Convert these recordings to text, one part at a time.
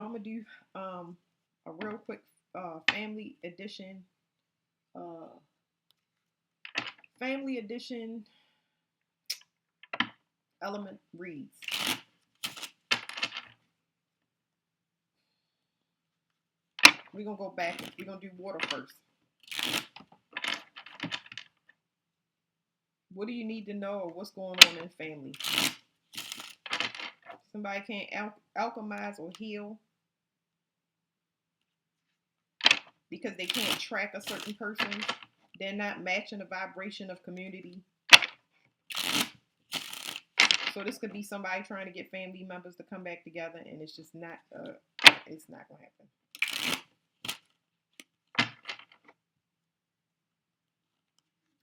I'm gonna do a real quick family edition. Uh, family edition element reads. We're gonna go back. We're gonna do water first. What do you need to know or what's going on in family? Somebody can't alchemize or heal because they can't track a certain person. They're not matching the vibration of community. So this could be somebody trying to get family members to come back together, and it's just not. It's not gonna happen.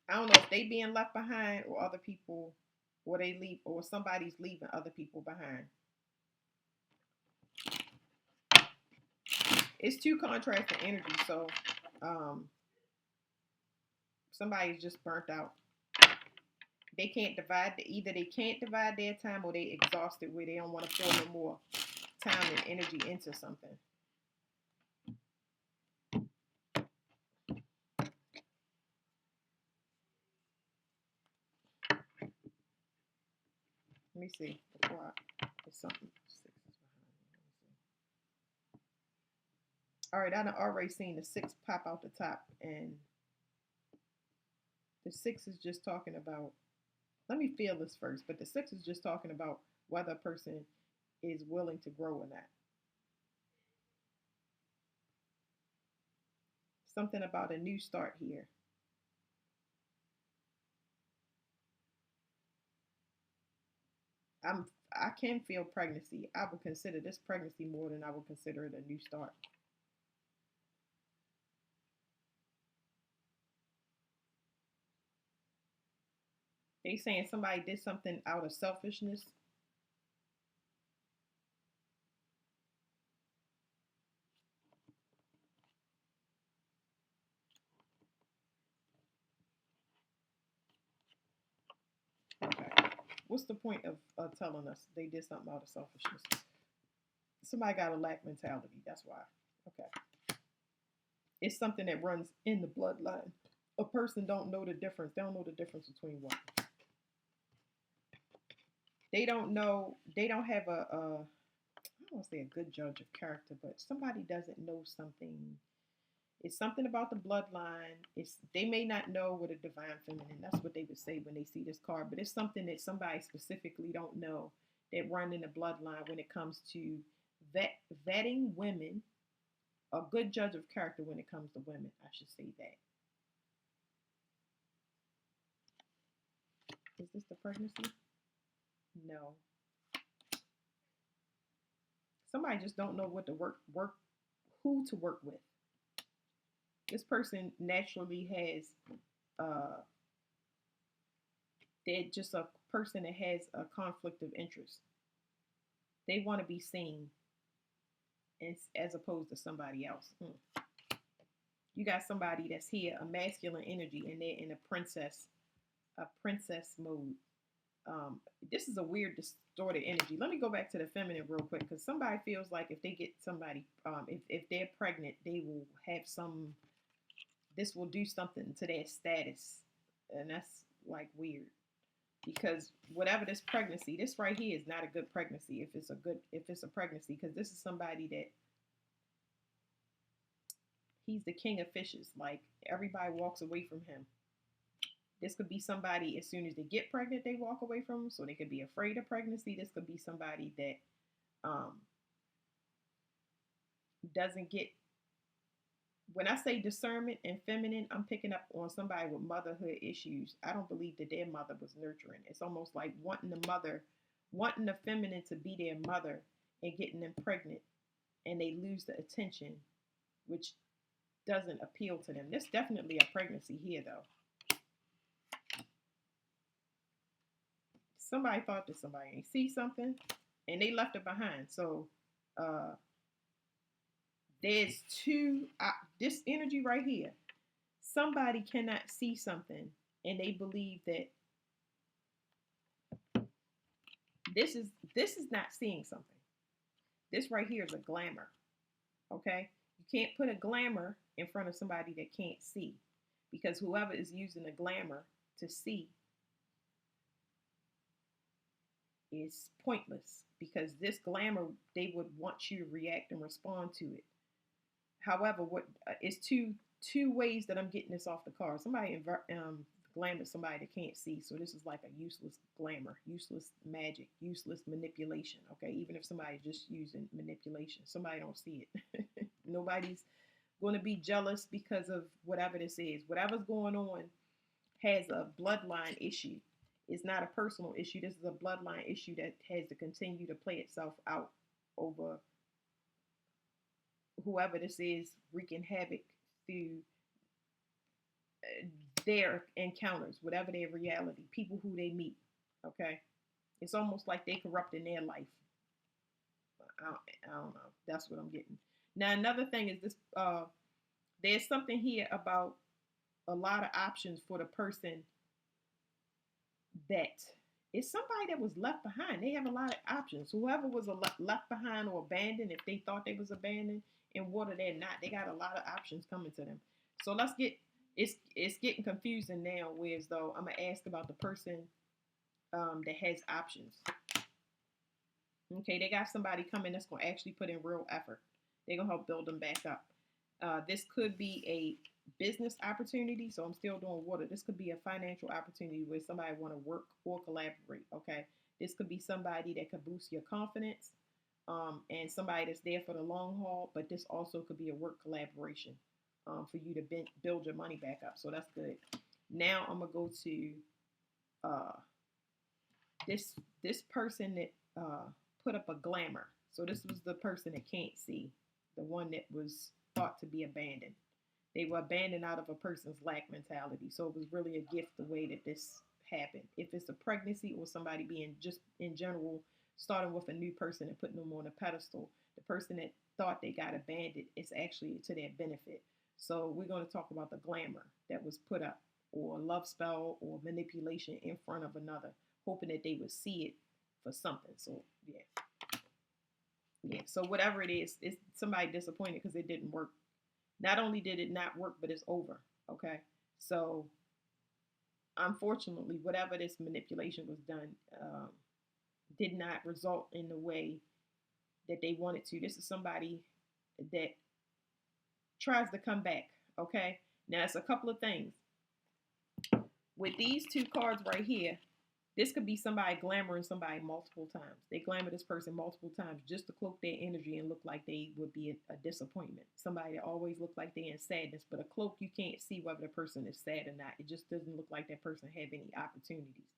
I don't know if they being left behind or other people, or they leave, or somebody's leaving other people behind. It's two contrasting energy, so um, somebody's just burnt out. They can't divide. Either they can't divide their time, or they exhausted where they don't want to pour no more time and energy into something. Let me see. Before it's something. Six is behind me. Let me see. All right, I done already seen the six pop out the top, and the six is just talking about. Let me feel this first, but the six is just talking about whether a person is willing to grow or not. Something about a new start here. I'm I can feel pregnancy. I would consider this pregnancy more than I would consider it a new start. They saying somebody did something out of selfishness. Okay. What's the point of telling us they did something out of selfishness? Somebody got a lack mentality. That's why. Okay. It's something that runs in the bloodline. A person don't know the difference. They don't know the difference between what. They don't know. They don't have a I don't want to say a good judge of character, but somebody doesn't know something. It's something about the bloodline. It's they may not know what a divine feminine. That's what they would say when they see this card, but it's something that somebody specifically don't know that run in the bloodline when it comes to vetting women. A good judge of character when it comes to women. I should say that. Is this the pregnancy? No. Somebody just don't know what to work who to work with. This person naturally has they're just a person that has a conflict of interest. They want to be seen as opposed to somebody else. You got somebody that's here, a masculine energy, and they're in a princess mode. This is a weird distorted energy. Let me go back to the feminine real quick because somebody feels like if they get somebody, if they're pregnant, they will have some. This will do something to their status, and that's like weird because whatever this pregnancy, this right here is not a good pregnancy. If it's a pregnancy, because this is somebody that he's the king of fishes. Like everybody walks away from him. This could be somebody as soon as they get pregnant, they walk away from them. So they could be afraid of pregnancy. This could be somebody that um, doesn't get. When I say discernment and feminine, I'm picking up on somebody with motherhood issues. I don't believe that their mother was nurturing. It's almost like wanting the feminine to be their mother and getting them pregnant, and they lose the attention, which doesn't appeal to them. There's definitely a pregnancy here, though. Somebody thought that somebody see something, and they left it behind. So uh, there's two. This energy right here. Somebody cannot see something, and they believe that this is this is not seeing something. This right here is a glamour. Okay? You can't put a glamour in front of somebody that can't see, because whoever is using the glamour to see is pointless, because this glamour, they would want you to react and respond to it. However, what is two ways that I'm getting this off the card. Somebody glamour somebody that can't see, so this is like a useless glamour, useless magic, useless manipulation. Okay, even if somebody just using manipulation, somebody don't see it. Nobody's going to be jealous because of whatever this is. Whatever's going on has a bloodline issue. It's not a personal issue. This is a bloodline issue that has to continue to play itself out over whoever this is, wreaking havoc through their encounters, whatever their reality, people who they meet. Okay, it's almost like they corrupting their life. I don't know. That's what I'm getting. Now another thing is this. There's something here about a lot of options for the person that is somebody that was left behind. They have a lot of options. Whoever was left behind or abandoned, if they thought they was abandoned in water, they're not. They got a lot of options coming to them. So let's get it's getting confusing now. Whereas though I'm gonna ask about the person that has options. Okay, they got somebody coming that's gonna actually put in real effort. They're gonna help build them back up. This could be a business opportunity. So I'm still doing water. This could be a financial opportunity where somebody want to work or collaborate. Okay, this could be somebody that could boost your confidence, and somebody that's there for the long haul. But this also could be a work collaboration, for you to build your money back up. So that's good. Now I'm gonna go to uh, this person that put up a glamour. So this was the person that can't see, the one that was thought to be abandoned. They were abandoned out of a person's lack mentality. So it was really a gift the way that this happened. If it's a pregnancy or somebody being just in general starting with a new person and putting them on a pedestal, the person that thought they got abandoned is actually to their benefit. So we're going to talk about the glamour that was put up, or love spell or manipulation in front of another, hoping that they would see it for something. So yeah. Yeah. So whatever it is, it's somebody disappointed because it didn't work. Not only did it not work, but it's over. Okay. So unfortunately, whatever this manipulation was done, did not result in the way that they wanted to. This is somebody that tries to come back. Okay. Now it's a couple of things with these two cards right here. This could be somebody glamoring somebody multiple times. They glamour this person multiple times just to cloak their energy and look like they would be a disappointment. Somebody that always look like they're in sadness, but a cloak, you can't see whether the person is sad or not. It just doesn't look like that person have any opportunities.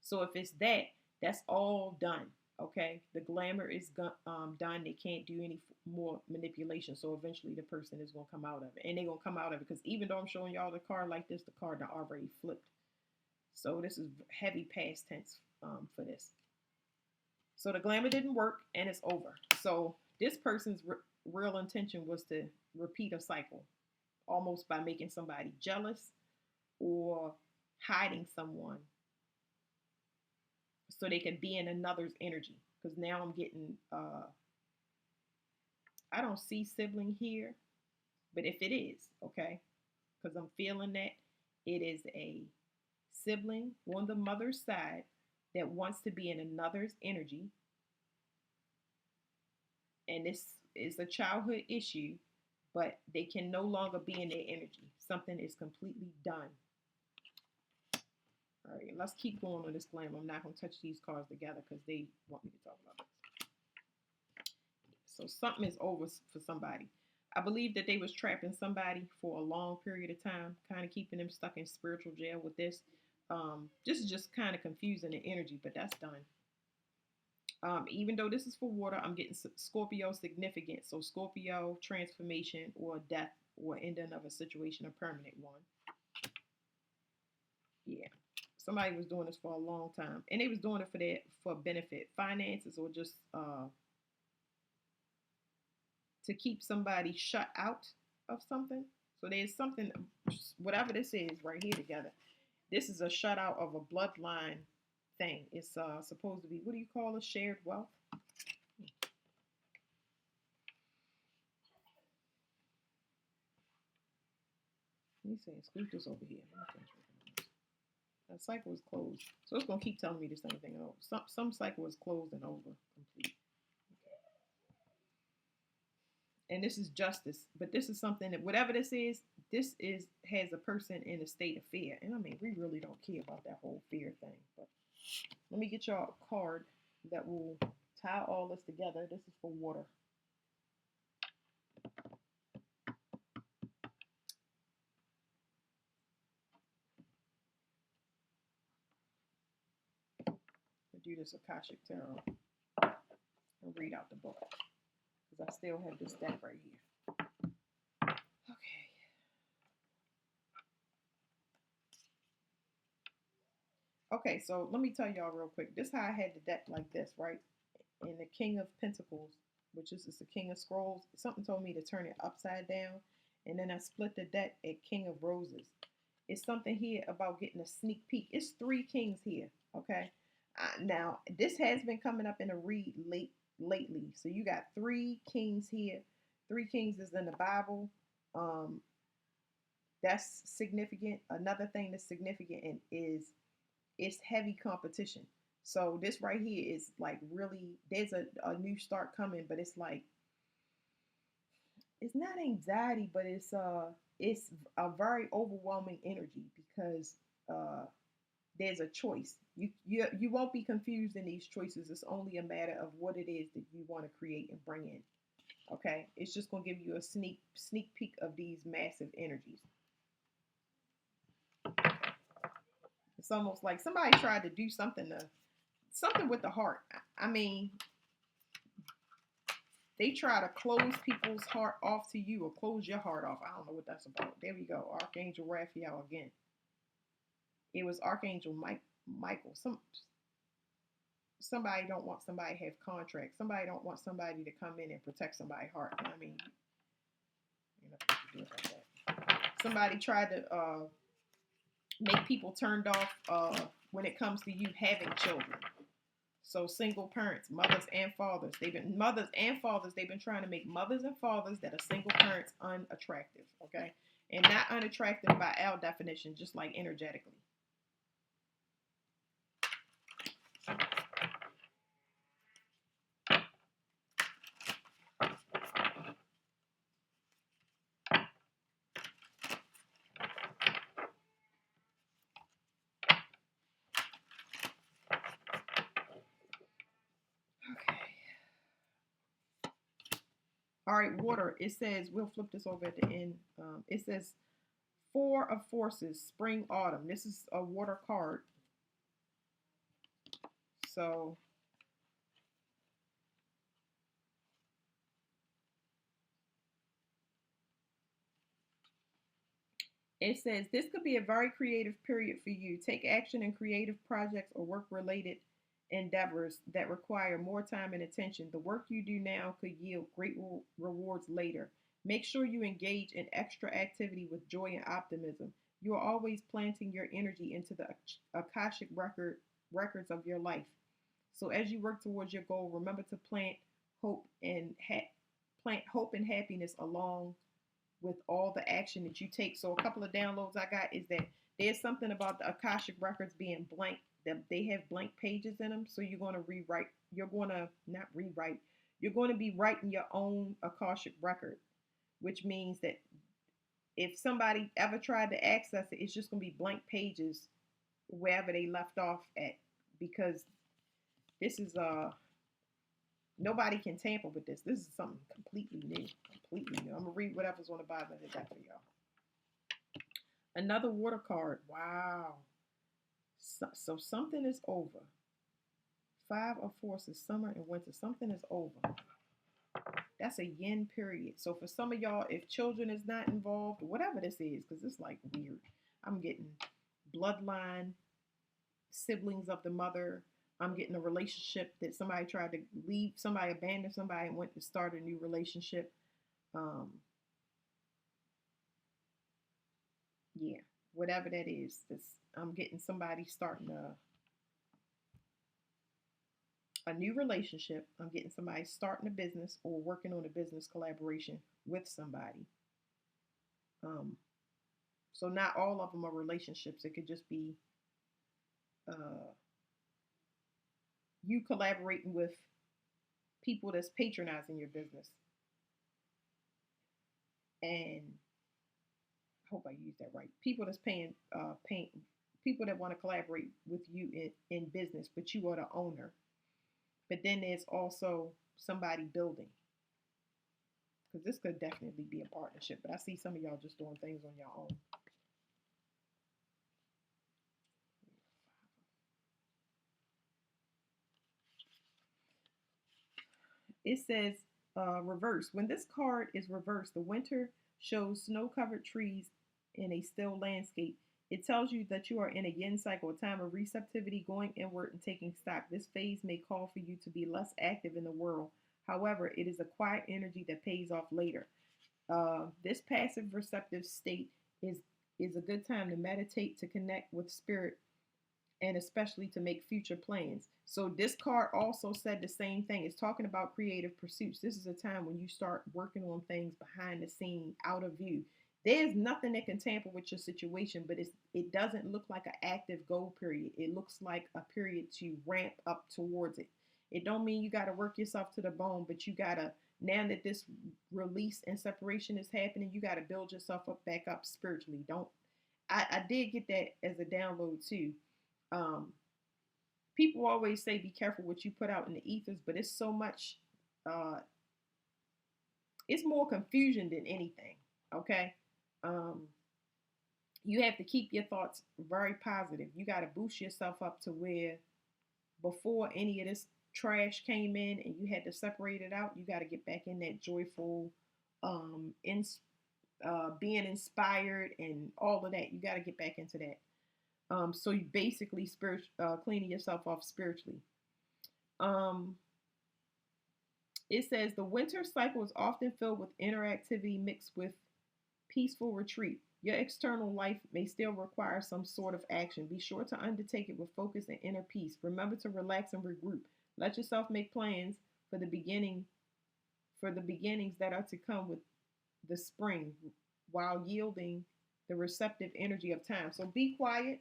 So if it's that, that's all done. Okay, the glamour is done. They can't do any more manipulation. So eventually the person is going to come out of it, and they're going to come out of it because even though I'm showing y'all the card like this, the card already flipped. So this is heavy past tense for this. So the glamour didn't work and it's over. So this person's real intention was to repeat a cycle, almost by making somebody jealous or hiding someone so they can be in another's energy. Because now I'm getting, I don't see sibling here, but if it is, okay, because I'm feeling that it is a sibling on the mother's side that wants to be in another's energy, and this is a childhood issue, but they can no longer be in their energy. Something is completely done. All right, let's keep going on this glamour. I'm not going to touch these cards together because they want me to talk about this. So something is over for somebody. I believe that they was trapping somebody for a long period of time, kind of keeping them stuck in spiritual jail with this. This is just kind of confusing the energy, but that's done. Even though this is for water, I'm getting Scorpio significant. So Scorpio, transformation or death or ending of a situation, a permanent one. Yeah. Somebody was doing this for a long time. And they was doing it for benefit, finances, or just to keep somebody shut out of something. So there's something, whatever this is right here together. This is a shutout of a bloodline thing. It's supposed to be, what do you call it? Shared wealth. Let me see. Scoot this over here. That cycle is closed. So it's gonna keep telling me the same thing over. Some cycle is closed and over complete. And this is justice, but this is something that whatever this is has a person in a state of fear. And I mean, we really don't care about that whole fear thing. But let me get y'all a card that will tie all this together. This is for water. I'll do this Akashic Tarot and read out the book because I still have this deck right here. Okay. Okay, so let me tell y'all real quick. This is how I had the deck like this, right? And the King of Pentacles, which is the King of Scrolls, something told me to turn it upside down. And then I split the deck at King of Roses. It's something here about getting a sneak peek. It's 3 kings here, okay? Now, this has been coming up in a read lately. So you got 3 kings here. 3 kings is in the Bible. That's significant. Another thing that's significant is it's heavy competition. So this right here is like really, there's a new start coming, but it's like, it's not anxiety, but it's a very overwhelming energy because there's a choice. You won't be confused in these choices. It's only a matter of what it is that you want to create and bring in. Okay, it's just gonna give you a sneak peek of these massive energies. It's almost like somebody tried to do something with the heart. I mean, they try to close people's heart off to you or close your heart off. I don't know what that's about. There we go. Archangel Raphael again. It was Archangel Michael. Somebody don't want somebody to have contracts. Somebody don't want somebody to come in and protect somebody's heart. I mean, you know what you do about that. Somebody tried to make people turned off when it comes to you having children. So single parents, mothers and fathers, they've been trying to make mothers and fathers that are single parents unattractive, okay? And not unattractive by our definition, just like energetically. All right, water. It says, we'll flip this over at the end. It says 4 of Forces, spring, autumn. This is a water card. So it says this could be a very creative period for you. Take action in creative projects or work-related endeavors that require more time and attention. The work you do now could yield great rewards later. Make sure you engage in extra activity with joy and optimism. You are always planting your energy into the Akashic records of your life. So as you work towards your goal, remember to hope and plant hope and happiness along with all the action that you take. So a couple of downloads I got is that there's something about the Akashic records being blank, that they have blank pages in them. So you're going to rewrite, you're going to not rewrite, you're going to be writing your own Akashic record, which means that if somebody ever tried to access it, it's just going to be blank pages wherever they left off at, because this is nobody can tamper with this. This is something completely new. Completely new. I'm gonna read whatever's on the bottom of the deck for y'all. Another water card. Wow. So something is over. 5 of Forces, summer and winter. Something is over. That's a yin period. So for some of y'all, if children is not involved, whatever this is, because it's like weird. I'm getting bloodline, siblings of the mother. I'm getting a relationship that somebody tried to leave, somebody abandoned somebody and went to start a new relationship. Yeah, whatever that is, I'm getting somebody starting a new relationship. I'm getting somebody starting a business or working on a business collaboration with somebody. So not all of them are relationships. It could just be uh, you collaborating with people that's patronizing your business. And I hope I use that right. People that's paying people that want to collaborate with you in business, but you are the owner. But then there's also somebody building, because this could definitely be a partnership. But I see some of y'all just doing things on your own. It says reverse. When this card is reversed, the winter shows snow covered trees in a still landscape. It tells you that you are in a yin cycle, a time of receptivity, going inward, and taking stock. This phase may call for you to be less active in the world. However, it is a quiet energy that pays off later. This passive receptive state is a good time to meditate, to connect with spirit, and especially to make future plans. So this card also said the same thing. It's talking about creative pursuits. This is a time when you start working on things behind the scene, out of view. There's nothing that can tamper with your situation, but it doesn't look like an active goal period. It looks like a period to ramp up towards it. It don't mean you got to work yourself to the bone, but you got to, now that this release and separation is happening, you got to build yourself up back up spiritually. Don't I did get that as a download too. um, People always say be careful what you put out in the ethers, but it's so much, uh, it's more confusion than anything. Okay. Um, you have to keep your thoughts very positive. You got to boost yourself up to where before any of this trash came in and you had to separate it out, you got to get back in that joyful, in, being inspired and all of that. You got to get back into that. So you basically cleaning yourself off spiritually. Um, it says the winter cycle is often filled with interactivity mixed with peaceful retreat. Your external life may still require some sort of action. Be sure to undertake it with focus and inner peace. Remember to relax and regroup. Let yourself make plans for the beginning, for the beginnings that are to come with the spring, while yielding the receptive energy of time. So be quiet.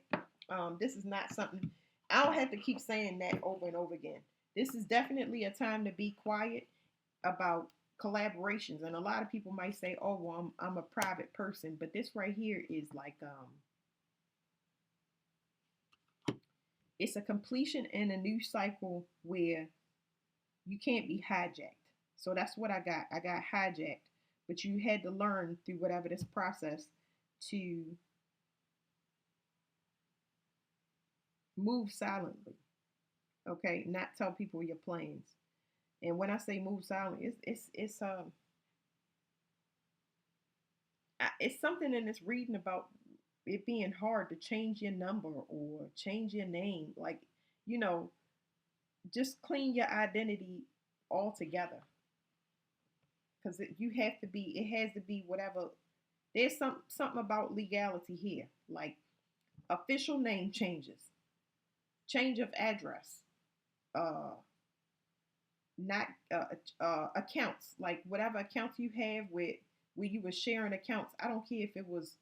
This is not something I don't have to keep saying that over and over again. This is definitely a time to be quiet about collaborations. And a lot of people might say, "Oh, well, I'm a private person," but this right here is like it's a completion in a new cycle where you can't be hijacked. So that's what I got. I got hijacked, but you had to learn through whatever this process to move silently. Okay, not tell people your plans. And when I say move silently, it's something in this reading about it being hard to change your number or change your name. Like, you know, just clean your identity altogether. Because you have to be, it has to be whatever. There's something about legality here, like official name changes, change of address, uh, not accounts, like whatever accounts you have with where you were sharing accounts. I don't care if it was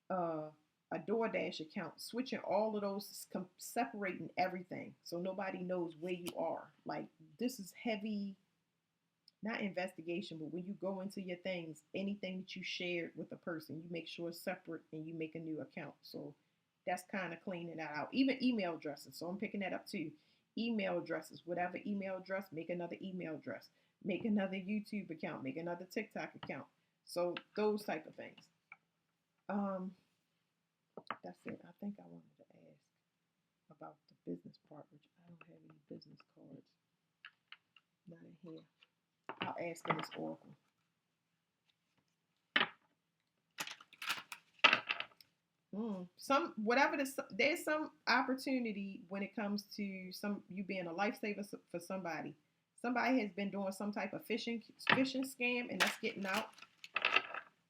uh, a DoorDash account, switching all of those, separating everything so nobody knows where you are. Like this is heavy, not investigation, but when you go into your things, anything that you shared with a person, you make sure it's separate and you make a new account. So that's kind of cleaning that out. Even email addresses. So I'm picking that up too. Email addresses, whatever email address, make another email address, make another YouTube account, make another TikTok account. So those type of things. Um, that's it. I think I wanted to ask about the business part, which I don't have any business cards. Not in here. I'll ask in this oracle. Some whatever there's some opportunity when it comes to some you being a lifesaver for somebody. Somebody has been doing some type of phishing scam, and that's getting out.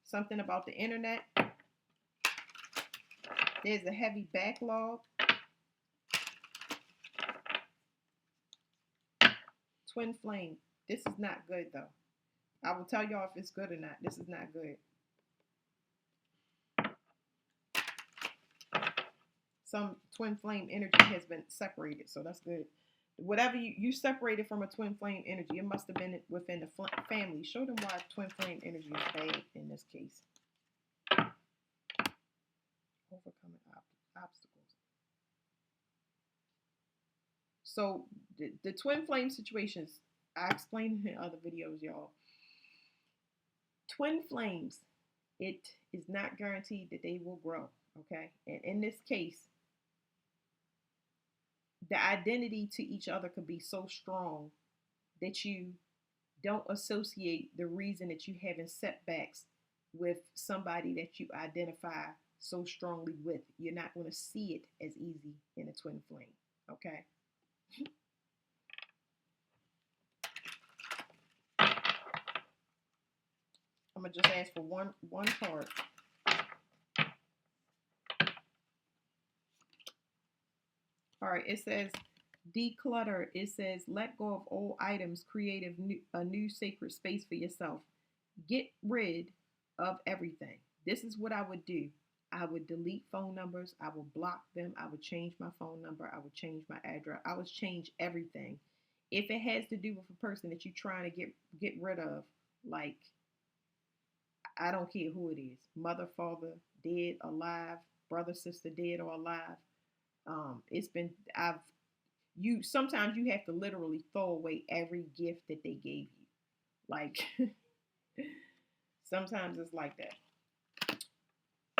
Something about the internet. There's a heavy backlog. Twin flame. This is not good though. I will tell y'all if it's good or not. This is not good. Some twin flame energy has been separated, so that's good. Whatever you separated from a twin flame energy, it must have been within the family. Show them why twin flame energy is bad in this case. Overcoming obstacles. So the twin flame situations, I explained in other videos, y'all. Twin flames, it is not guaranteed that they will grow, okay? And in this case, the identity to each other could be so strong that you don't associate the reason that you having setbacks with somebody that you identify so strongly with. You're not going to see it as easy in a twin flame, okay? I'm gonna just ask for one card. All right, it says declutter. It says let go of old items, create a new sacred space for yourself. Get rid of everything. This is what I would do. I would delete phone numbers. I would block them. I would change my phone number. I would change my address. I would change everything. If it has to do with a person that you're trying to get rid of, like, I don't care who it is, mother, father, dead, alive, brother, sister, dead or alive. It's been sometimes you have to literally throw away every gift that they gave you. Like sometimes it's like that.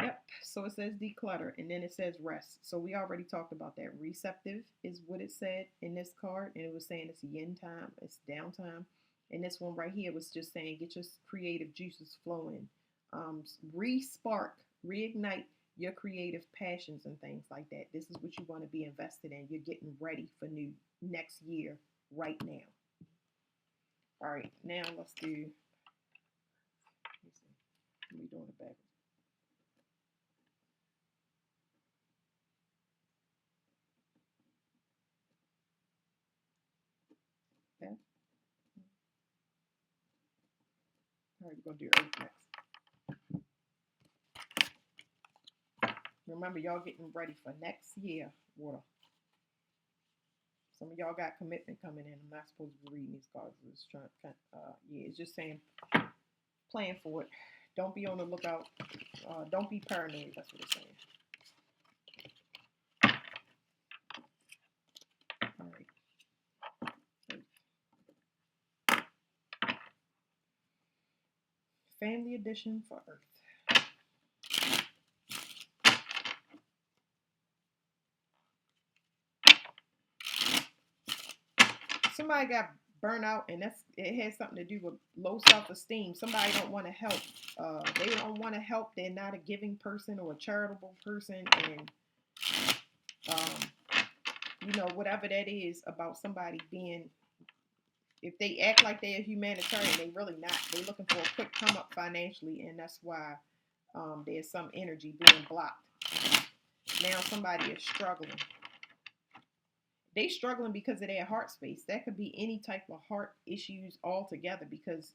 Yep. So it says declutter and then it says rest. So we already talked about that. Receptive is what it said in this card, and it was saying it's yin time, it's downtime. And this one right here was just saying get your creative juices flowing. Re-spark, reignite your creative passions and things like that. This is what you want to be invested in. You're getting ready for next year right now. All right, now let's do. Let me see. What are we doing it back? Okay. All right, we're gonna do earth next. Remember, y'all getting ready for next year, water. Some of y'all got commitment coming in. I'm not supposed to be reading these cards. It's trying, yeah, it's just saying, plan for it. Don't be on the lookout. Don't be paranoid. That's what it's saying. All right. Family edition for Earth. Somebody got burnt out, and it has something to do with low self-esteem. Somebody don't want to help. They don't want to help. They're not a giving person or a charitable person, and whatever that is about somebody being. If they act like they're a humanitarian, they really not. They're looking for a quick come up financially, and that's why there's some energy being blocked. Now somebody is struggling. They struggling because of their heart space. That could be any type of heart issues altogether because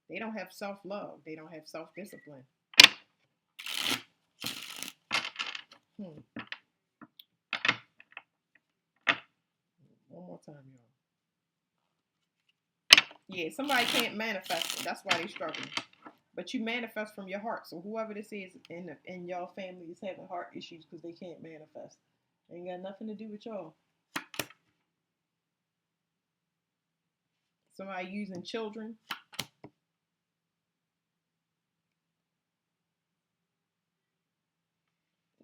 they don't have self-love. They don't have self-discipline. One more time, y'all. Yeah, somebody can't manifest it. That's why they struggling. But you manifest from your heart. So whoever this is in y'all family is having heart issues because they can't manifest. Ain't got nothing to do with y'all. Somebody using children.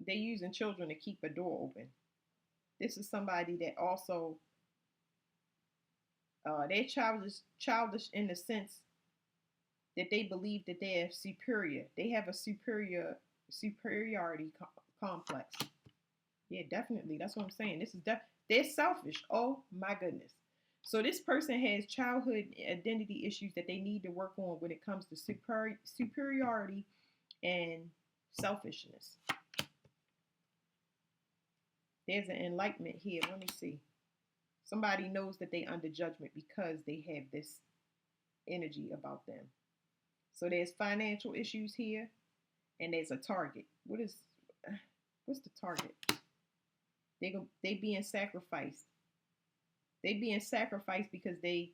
They using children to keep a door open. This is somebody that also they're childish in the sense that they believe that they're superior. They have a superiority complex. Yeah, definitely. That's what I'm saying. This is they're selfish. Oh my goodness. So this person has childhood identity issues that they need to work on when it comes to superiority and selfishness. There's an enlightenment here. Let me see. Somebody knows that they under judgment because they have this energy about them. So there's financial issues here, and there's a target. What is what's the target? They being sacrificed. They being sacrificed because they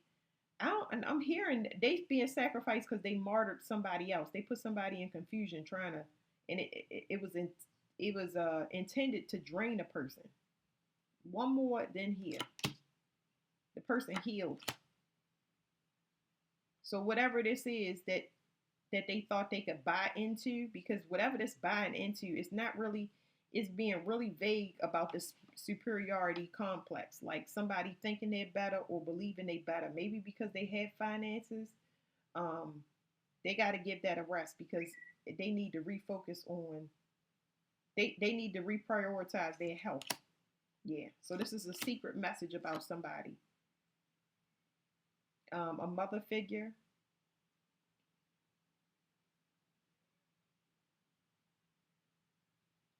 I don't and I'm hearing they being sacrificed because they martyred somebody else. They put somebody in confusion trying to and it was intended to drain a person. One more than here. The person healed. So whatever this is that they thought they could buy into, because whatever this buying into is not really, it's being really vague about this superiority complex, like somebody thinking they're better or believing they better, maybe because they have finances. um they got to give that a rest because they need to refocus on, they need to reprioritize their health. Yeah, so this is a secret message about somebody, a mother figure.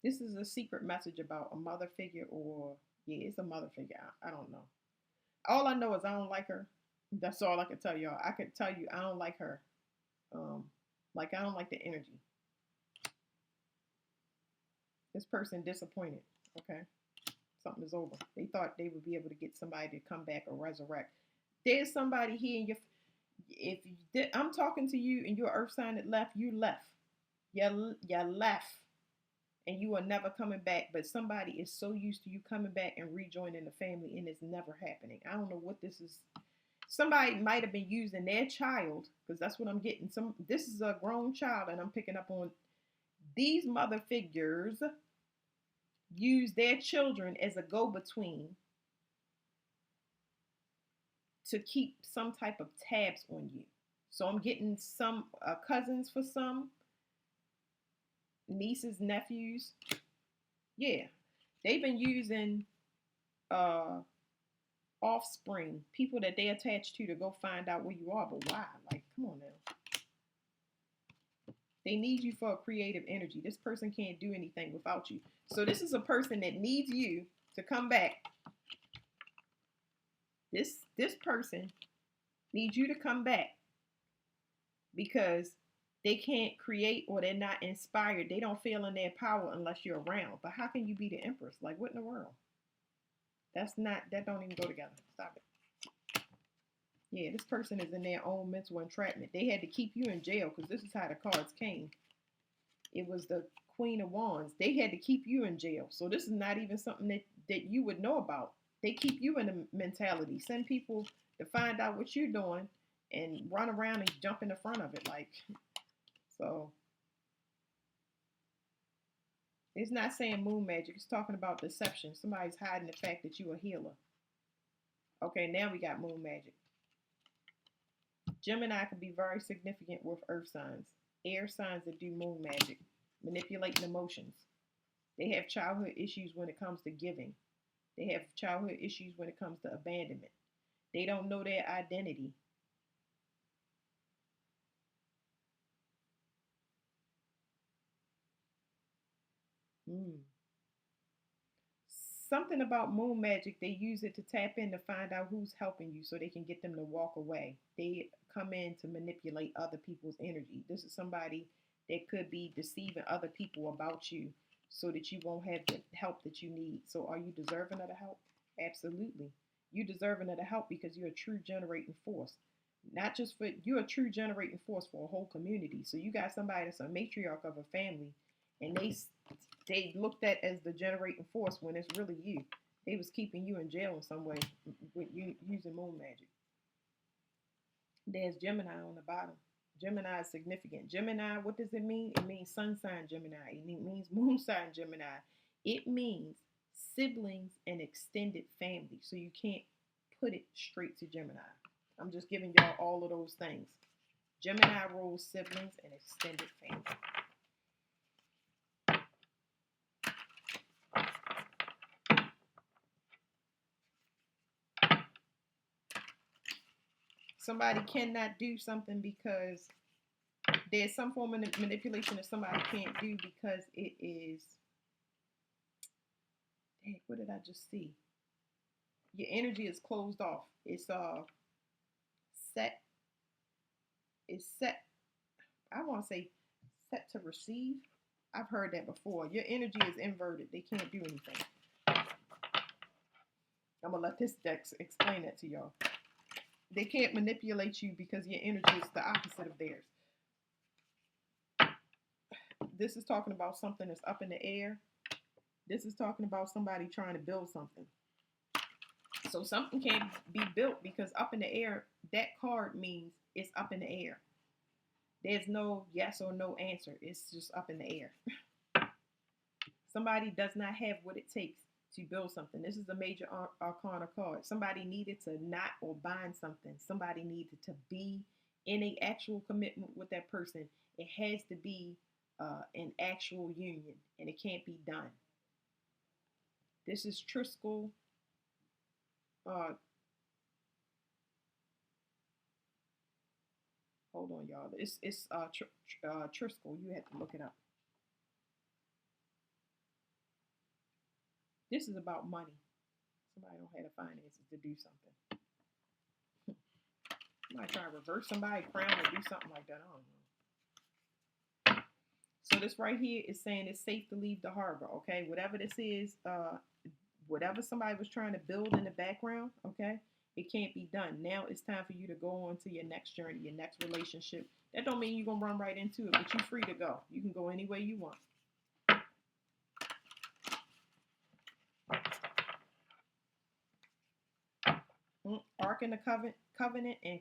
This is a secret message about a mother figure, or yeah, it's a mother figure. I don't know. All I know is I don't like her. That's all I can tell y'all. I could tell you I don't like her. Um, like I don't like the energy. This person disappointed. Okay, something is over. They thought they would be able to get somebody to come back or resurrect. There's somebody here in your. If I'm talking to you and your earth sign that left, you left. You left. And you are never coming back, but somebody is so used to you coming back and rejoining the family and it's never happening. I don't know what this is. Somebody might have been using their child, because that's what I'm getting. This is a grown child and I'm picking up on these mother figures use their children as a go-between to keep some type of tabs on you. So I'm getting some cousins for some, nieces, nephews. Yeah, they've been using uh offspring, people that they attach to go find out where you are. But why? Like, come on now. They need you for a creative energy. This person can't do anything without you. So this is a person that needs you to come back. This person needs you to come back because they can't create or they're not inspired. They don't feel in their power unless you're around. But how can you be the empress? Like, what in the world? That don't even go together. Stop it. Yeah, this person is in their own mental entrapment. They had to keep you in jail because this is how the cards came. It was the Queen of Wands. They had to keep you in jail. So this is not even something that you would know about. They keep you in a mentality. Send people to find out what you're doing and run around and jump in the front of it. Like, so it's not saying moon magic. It's talking about deception. Somebody's hiding the fact that you're a healer. Okay, now we got moon magic. Gemini can be very significant with earth signs, air signs that do moon magic, manipulating emotions. They have childhood issues when it comes to giving. They have childhood issues when it comes to abandonment. They don't know their identity. Mm. Something about moon magic, they use it to tap in to find out who's helping you so they can get them to walk away. They come in to manipulate other people's energy. This is somebody that could be deceiving other people about you so that you won't have the help that you need. So are you deserving of the help? Absolutely. You deserving of the help because you're a true generating force. Not just for you're a true generating force for a whole community. So you got somebody that's a matriarch of a family and they looked at as the generating force when it's really you. They was keeping you in jail in some way with you using moon magic. There's Gemini on the bottom. Gemini is significant. Gemini, what does it mean? It means sun sign Gemini. It means moon sign Gemini. It means siblings and extended family. So you can't put it straight to Gemini. I'm just giving y'all all of those things. Gemini rules siblings and extended family. Somebody cannot do something because there's some form of manipulation that somebody can't do because it is. Dang, what did I just see? Your energy is closed off. It's set. It's set. I want to say set to receive. I've heard that before. Your energy is inverted. They can't do anything. I'm going to let this deck explain that to y'all. They can't manipulate you because your energy is the opposite of theirs. This is talking about something that's up in the air. This is talking about somebody trying to build something. So something can't be built because up in the air, that card means it's up in the air. There's no yes or no answer. It's just up in the air. Somebody does not have what it takes to build something. This is a major arcana card. Somebody needed to knot or bind something. Somebody needed to be in an actual commitment with that person. It has to be an actual union, and it can't be done. This is Triskel. Hold on, y'all. It's Triskel. You have to look it up. This is about money. Somebody don't have the finances to do something. Somebody try to reverse somebody crown or do something like that. I don't know. So this right here is saying it's safe to leave the harbor. Okay, whatever this is, whatever somebody was trying to build in the background. Okay, it can't be done. Now it's time for you to go on to your next journey, your next relationship. That don't mean you're gonna run right into it, but you're free to go. You can go any way you want. Ark in the covenant and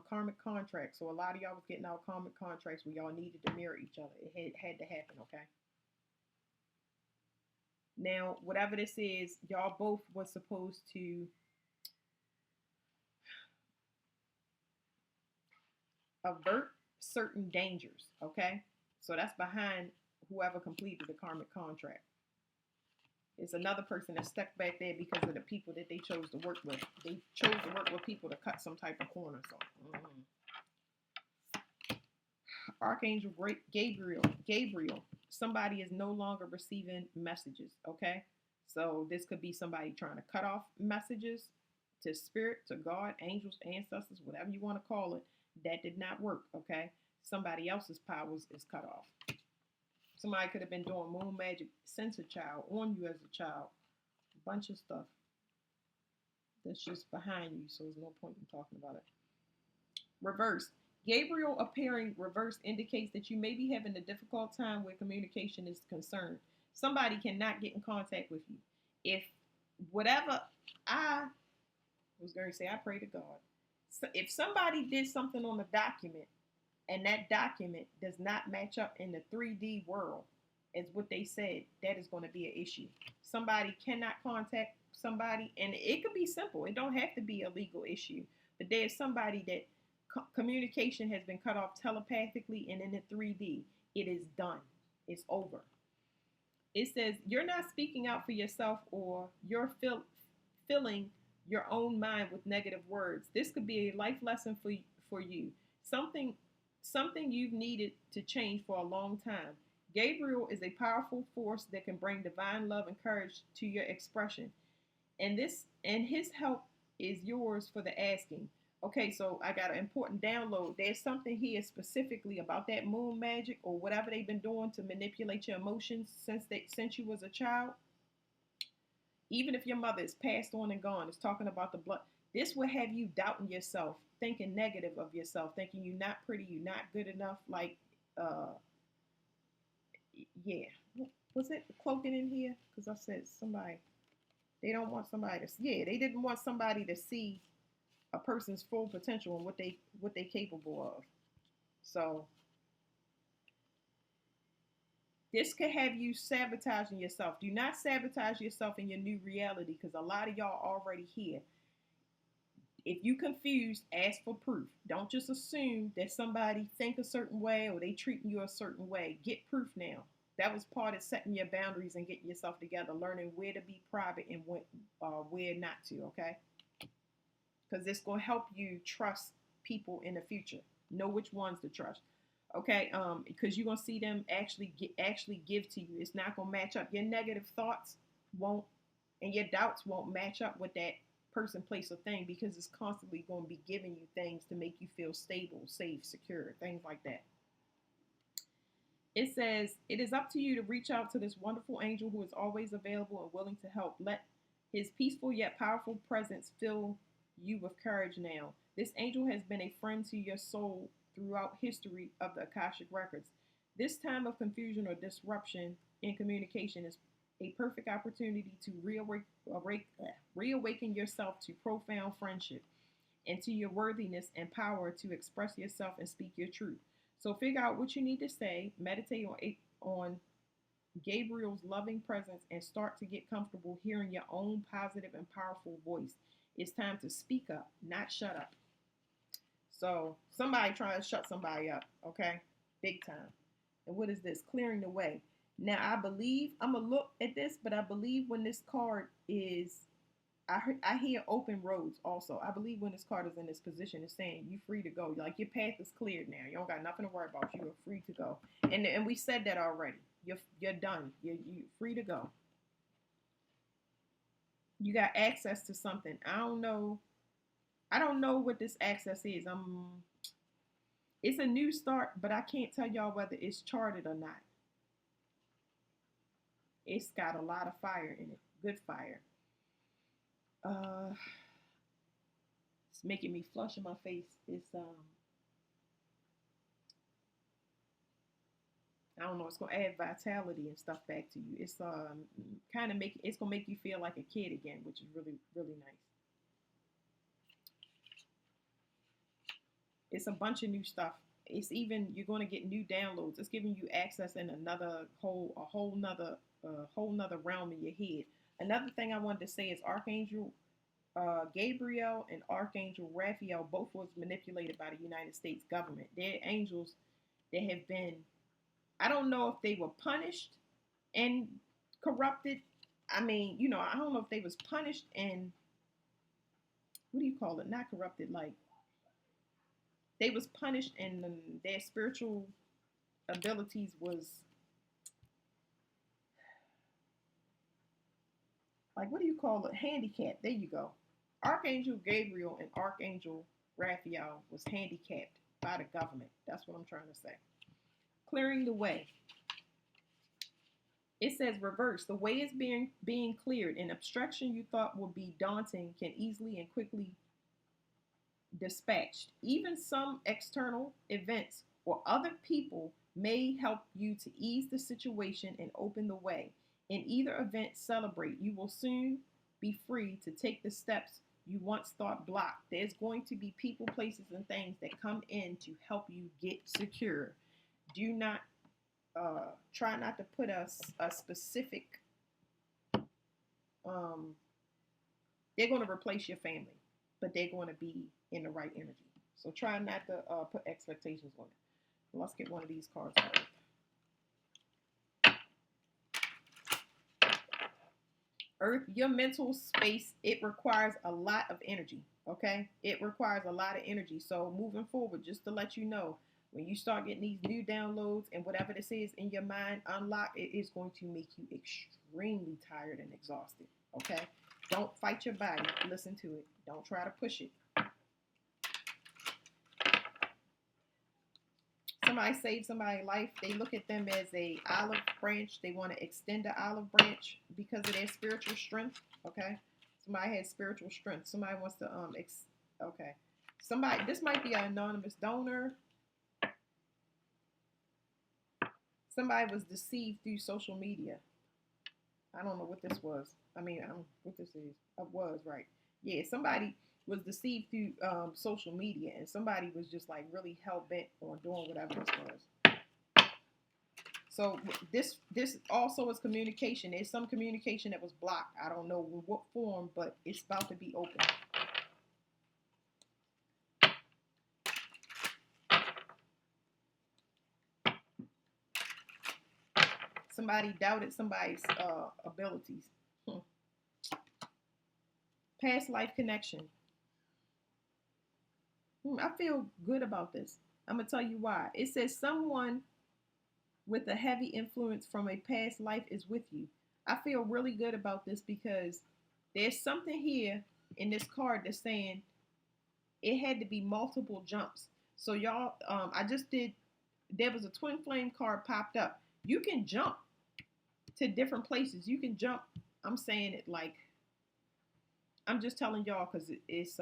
karmic contract. So a lot of y'all was getting out karmic contracts where y'all needed to mirror each other. It had to happen, okay? Now, whatever this is, y'all both was supposed to avert certain dangers, okay? So that's behind whoever completed the karmic contract. It's another person that's stuck back there because of the people that they chose to work with. They chose to work with people to cut some type of corner. So, Archangel Gabriel. Somebody is no longer receiving messages. Okay, so this could be somebody trying to cut off messages to spirit, to God, angels, ancestors, whatever you want to call it. That did not work. Okay, somebody else's powers is cut off. Somebody could have been doing moon magic since a child, on you as a child, a bunch of stuff that's just behind you, so there's no point in talking about it. Reverse. Gabriel appearing reverse indicates that you may be having a difficult time where communication is concerned. Somebody cannot get in contact with you. If whatever I was going to say, I pray to God. So if somebody did something on a document and that document does not match up in the 3D world as what they said, that is going to be an issue. Somebody cannot contact somebody, and it could be simple. It don't have to be a legal issue, but there's somebody that communication has been cut off telepathically, and in the 3D, it is done. It's over. It says you're not speaking out for yourself, or you're filling your own mind with negative words. This could be a life lesson for you. Something you've needed to change for a long time. Gabriel is a powerful force that can bring divine love and courage to your expression. And his help is yours for the asking. Okay, so I got an important download. There's something here specifically about that moon magic or whatever they've been doing to manipulate your emotions since you was a child. Even if your mother is passed on and gone, it's talking about the blood. This will have you doubting yourself, thinking negative of yourself, thinking you're not pretty, you're not good enough. Like, yeah. Was it cloaking in here? Because I said somebody, they don't want somebody to, yeah, they didn't want somebody to see a person's full potential and what they capable of. So this could have you sabotaging yourself. Do not sabotage yourself in your new reality, because a lot of y'all already here. If you confused, ask for proof. Don't just assume that somebody think a certain way or they treating you a certain way. Get proof now. That was part of setting your boundaries and getting yourself together, learning where to be private and where not to, okay? Because it's going to help you trust people in the future. Know which ones to trust. Okay, because you're going to see them actually give to you. It's not going to match up. Your negative thoughts won't, and your doubts won't match up with that person, place, or thing, because it's constantly going to be giving you things to make you feel stable, safe, secure, things like that. It says, it is up to you to reach out to this wonderful angel who is always available and willing to help. Let his peaceful yet powerful presence fill you with courage now. This angel has been a friend to your soul throughout history of the Akashic Records. This time of confusion or disruption in communication is a perfect opportunity to reawaken yourself to profound friendship and to your worthiness and power to express yourself and speak your truth. So figure out what you need to say, meditate on Gabriel's loving presence, and start to get comfortable hearing your own positive and powerful voice. It's time to speak up, not shut up. So somebody trying to shut somebody up, okay? Big time. And what is this? Clearing the way. Now I believe I'm gonna look at this, but I believe when this card is I hear open roads also. I believe when this card is in this position, it's saying you free to go. Like your path is cleared now. You don't got nothing to worry about. You are free to go. And we said that already. You're done. You free to go. You got access to something. I don't know. I don't know what this access is. It's a new start, but I can't tell y'all whether it's charted or not. It's got a lot of fire in it. Good fire. Uh it's making me flush in my face. It's I don't know, it's gonna add vitality and stuff back to you. It's kind of make it's gonna make you feel like a kid again, which is really, really nice. It's a bunch of new stuff. It's even you're gonna get new downloads. It's giving you access in a whole nother realm in your head. Another thing I wanted to say is Archangel Gabriel and Archangel Raphael both was manipulated by the United States government. They're angels that have been, I don't know if they were punished and corrupted. I mean, I don't know if they was punished and what do you call it? Not corrupted, like they was punished and their spiritual abilities was like what do you call it? Handicapped. There you go. Archangel Gabriel and Archangel Raphael was handicapped by the government. That's what I'm trying to say. Clearing the way. It says reverse. The way is being cleared. An obstruction you thought would be daunting can easily and quickly dispatched. Even some external events or other people may help you to ease the situation and open the way. In either event, celebrate. You will soon be free to take the steps you once thought blocked. There's going to be people, places, and things that come in to help you get secure. Do not try not to put a specific. They're going to replace your family, but they're going to be in the right energy. So try not to put expectations on it. Let's get one of these cards out. Earth, your mental space, it requires a lot of energy. Okay, it requires a lot of energy. So moving forward, just to let you know, when you start getting these new downloads and whatever this is in your mind unlock, it is going to make you extremely tired and exhausted. Okay, don't fight your body. Listen to it. Don't try to push it. Somebody saved somebody's life. They look at them as a olive branch. They want to extend the olive branch because of their spiritual strength. Okay, somebody has spiritual strength. Somebody wants to okay. Somebody, this might be an anonymous donor. Somebody was deceived through social media. I don't know what this was. I mean, I don't know what this is. It was right. Yeah, somebody was deceived through social media, and somebody was just like really hell bent on doing whatever this was. So this also is communication. There's some communication that was blocked. I don't know in what form, but it's about to be open. Somebody doubted somebody's abilities. Past life connection. I feel good about this. I'm going to tell you why. It says someone with a heavy influence from a past life is with you. I feel really good about this because there's something here in this card that's saying it had to be multiple jumps. So y'all, I just did There was a twin flame card popped up. You can jump to different places. You can jump. I'm saying it like I'm just telling y'all because it's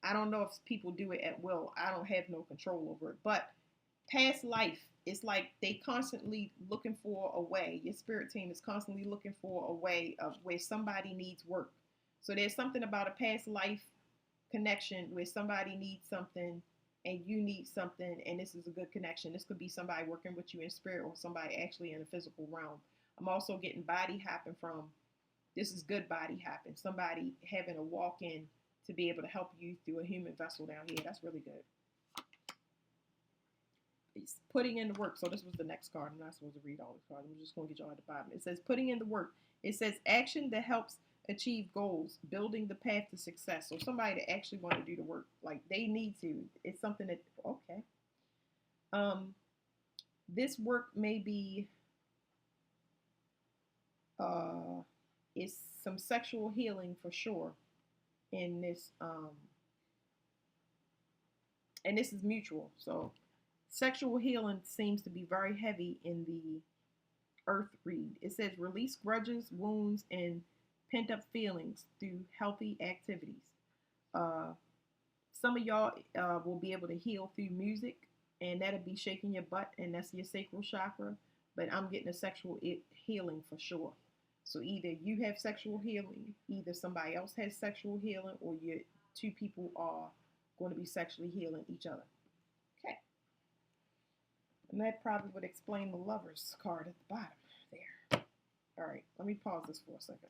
I don't know if people do it at will. I don't have no control over it. But past life, it's like they constantly looking for a way. Your spirit team is constantly looking for a way of where somebody needs work. So there's something about a past life connection where somebody needs something and you need something, and this is a good connection. This could be somebody working with you in spirit or somebody actually in a physical realm. I'm also getting body hopping from this is good body hopping. Somebody having a walk in to be able to help you through a human vessel down here. That's really good. It's putting in the work. So this was the next card. I'm not supposed to read all the cards. I'm just going to get y'all at the bottom. It says putting in the work. It says action that helps achieve goals, building the path to success. So somebody that actually want to do the work, like they need to. It's something that okay. Um, this work may be it's some sexual healing for sure in this and this is mutual. So sexual healing seems to be very heavy in the earth read. It says release grudges, wounds, and pent up feelings through healthy activities. Uh, some of y'all will be able to heal through music, and that'll be shaking your butt, and that's your sacral chakra. But I'm getting a sexual healing for sure. So either you have sexual healing, either somebody else has sexual healing, or you two people are going to be sexually healing each other. Okay. And that probably would explain the Lovers card at the bottom there. All right, let me pause this for a second.